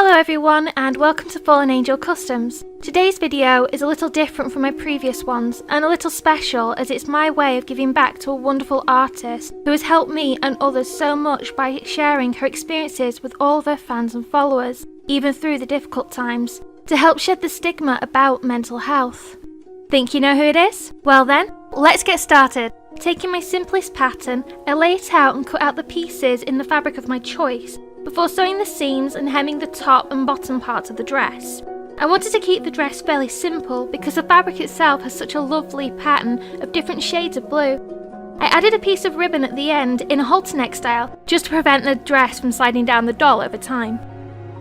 Hello everyone and welcome to Fallen Angel Customs. Today's video is a little different from my previous ones and a little special as it's my way of giving back to a wonderful artist who has helped me and others so much by sharing her experiences with all of her fans and followers, even through the difficult times, to help shed the stigma about mental health. Think you know who it is? Well then, let's get started. Taking my simplest pattern, I lay it out and cut out the pieces in the fabric of my choice, before sewing the seams and hemming the top and bottom parts of the dress. I wanted to keep the dress fairly simple because the fabric itself has such a lovely pattern of different shades of blue. I added a piece of ribbon at the end in a halter neck style just to prevent the dress from sliding down the doll over time.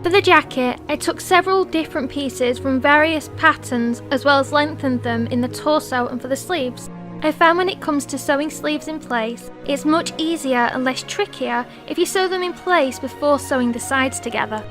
For the jacket, I took several different pieces from various patterns as well as lengthened them in the torso and for the sleeves. I found when it comes to sewing sleeves in place, it's much easier and less trickier if you sew them in place before sewing the sides together.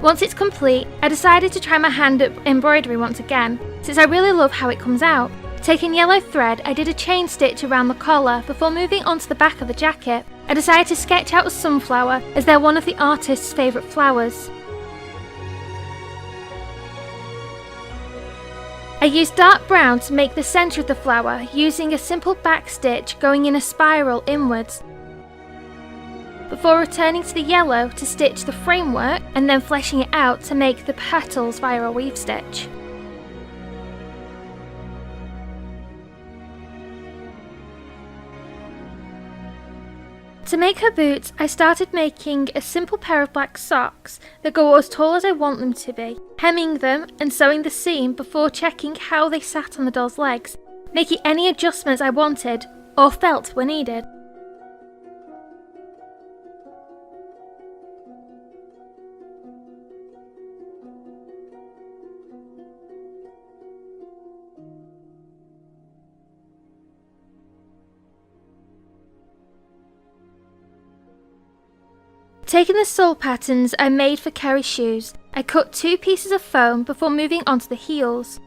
Once it's complete, I decided to try my hand at embroidery once again, since I really love how it comes out. Taking yellow thread, I did a chain stitch around the collar before moving on to the back of the jacket. I decided to sketch out a sunflower as they're one of the artist's favourite flowers. I used dark brown to make the centre of the flower, using a simple back stitch going in a spiral inwards, before returning to the yellow to stitch the framework and then fleshing it out to make the petals via a weave stitch. To make her boots, I started making a simple pair of black socks that go as tall as I want them to be, hemming them and sewing the seam before checking how they sat on the doll's legs, making any adjustments I wanted or felt were needed. Taking the sole patterns I made for Kerry's shoes, I cut 2 pieces of foam before moving on to the heels.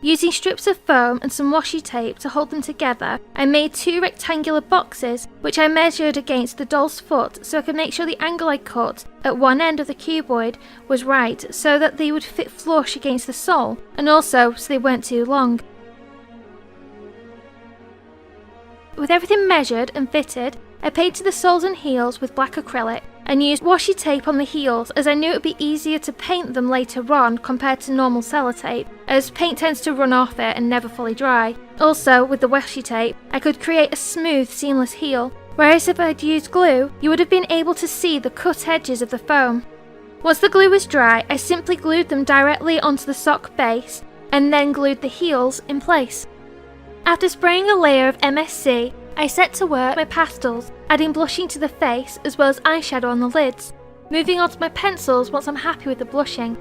Using strips of foam and some washi tape to hold them together, I made 2 rectangular boxes which I measured against the doll's foot so I could make sure the angle I cut at one end of the cuboid was right so that they would fit flush against the sole and also so they weren't too long. With everything measured and fitted, I painted the soles and heels with black acrylic and used washi tape on the heels as I knew it would be easier to paint them later on compared to normal sellotape, as paint tends to run off it and never fully dry. Also, with the washi tape, I could create a smooth, seamless heel, whereas if I'd used glue, you would have been able to see the cut edges of the foam. Once the glue was dry, I simply glued them directly onto the sock base and then glued the heels in place. After spraying a layer of MSC, I set to work my pastels, adding blushing to the face as well as eyeshadow on the lids, moving on to my pencils once I'm happy with the blushing.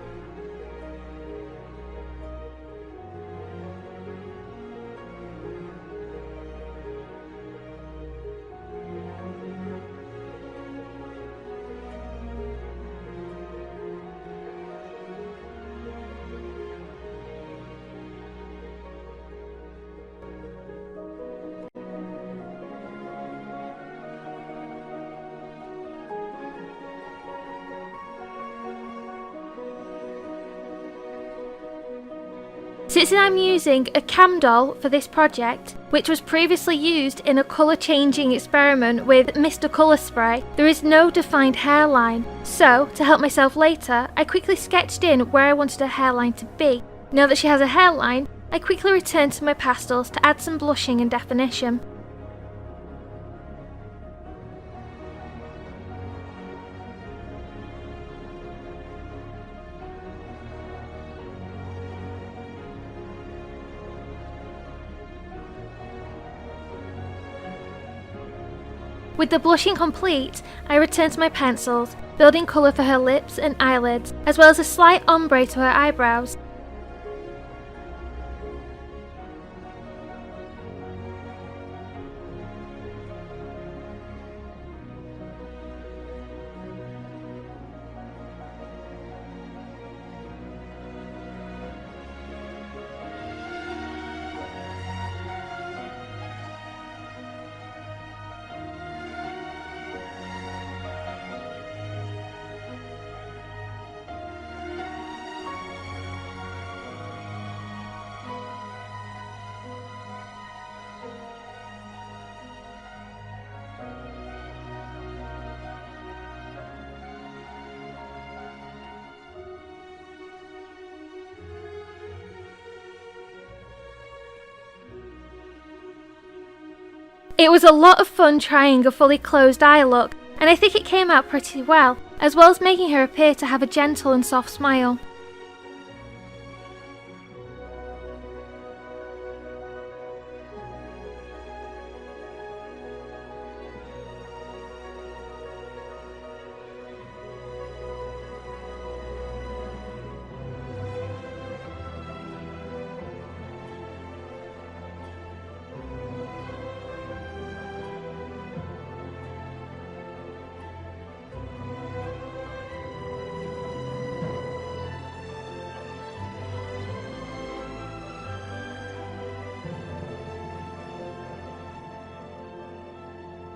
Since I'm using a cam doll for this project, which was previously used in a colour changing experiment with Mr. Colour Spray, there is no defined hairline. So, to help myself later, I quickly sketched in where I wanted her hairline to be. Now that she has a hairline, I quickly returned to my pastels to add some blushing and definition. With the blushing complete, I returned to my pencils, building colour for her lips and eyelids, as well as a slight ombre to her eyebrows. It was a lot of fun trying a fully closed eye look, and I think it came out pretty well as making her appear to have a gentle and soft smile.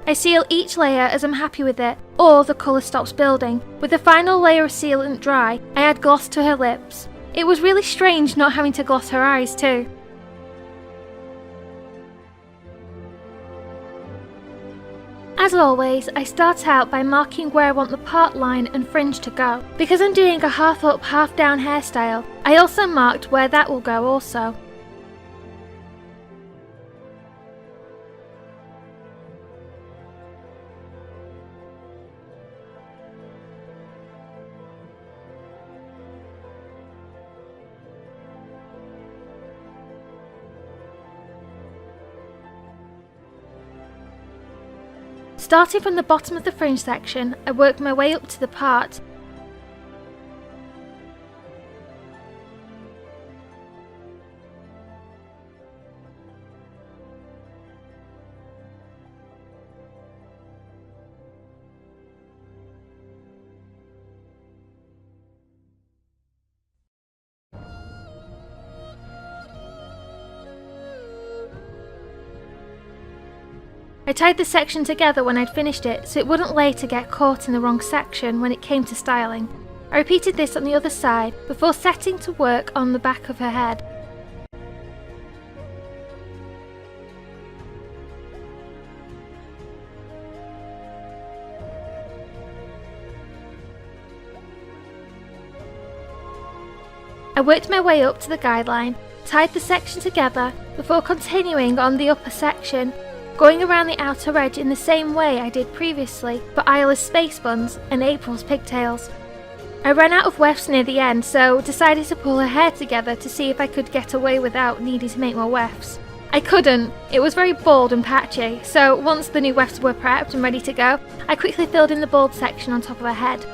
I seal each layer as I'm happy with it, or the colour stops building. With the final layer of sealant dry, I add gloss to her lips. It was really strange not having to gloss her eyes too. As always, I start out by marking where I want the part line and fringe to go. Because I'm doing a half up, half down hairstyle, I also marked where that will go also. Starting from the bottom of the fringe section, I worked my way up to the part. I tied the section together when I'd finished it so it wouldn't later get caught in the wrong section when it came to styling. I repeated this on the other side before setting to work on the back of her head. I worked my way up to the guideline, tied the section together before continuing on the upper section, going around the outer edge in the same way I did previously for Isla's space buns and April's pigtails. I ran out of wefts near the end, so decided to pull her hair together to see if I could get away without needing to make more wefts. I couldn't, it was very bald and patchy, so once the new wefts were prepped and ready to go, I quickly filled in the bald section on top of her head.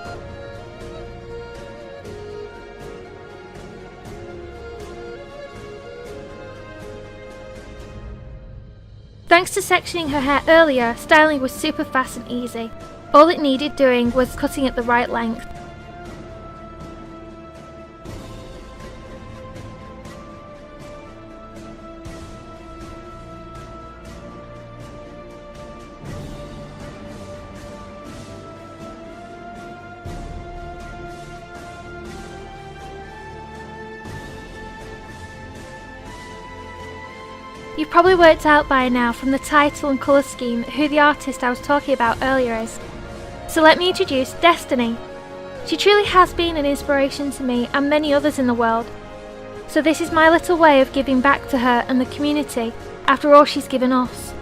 Thanks to sectioning her hair earlier, styling was super fast and easy. All it needed doing was cutting it the right length. You've probably worked out by now from the title and colour scheme who the artist I was talking about earlier is. So let me introduce Destiny. She truly has been an inspiration to me and many others in the world. So this is my little way of giving back to her and the community after all she's given us.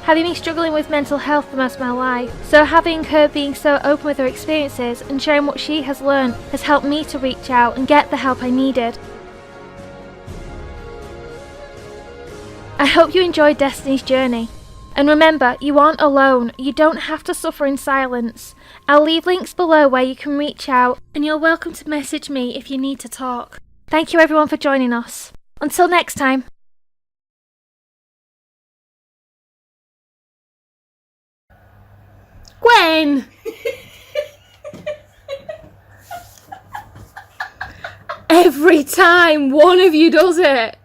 Having been struggling with mental health for most of my life, so having her being so open with her experiences and sharing what she has learned has helped me to reach out and get the help I needed. I hope you enjoyed Destiny's journey. And remember, you aren't alone, you don't have to suffer in silence. I'll leave links below where you can reach out, and you're welcome to message me if you need to talk. Thank you everyone for joining us. Until next time. Gwen! Every time one of you does it!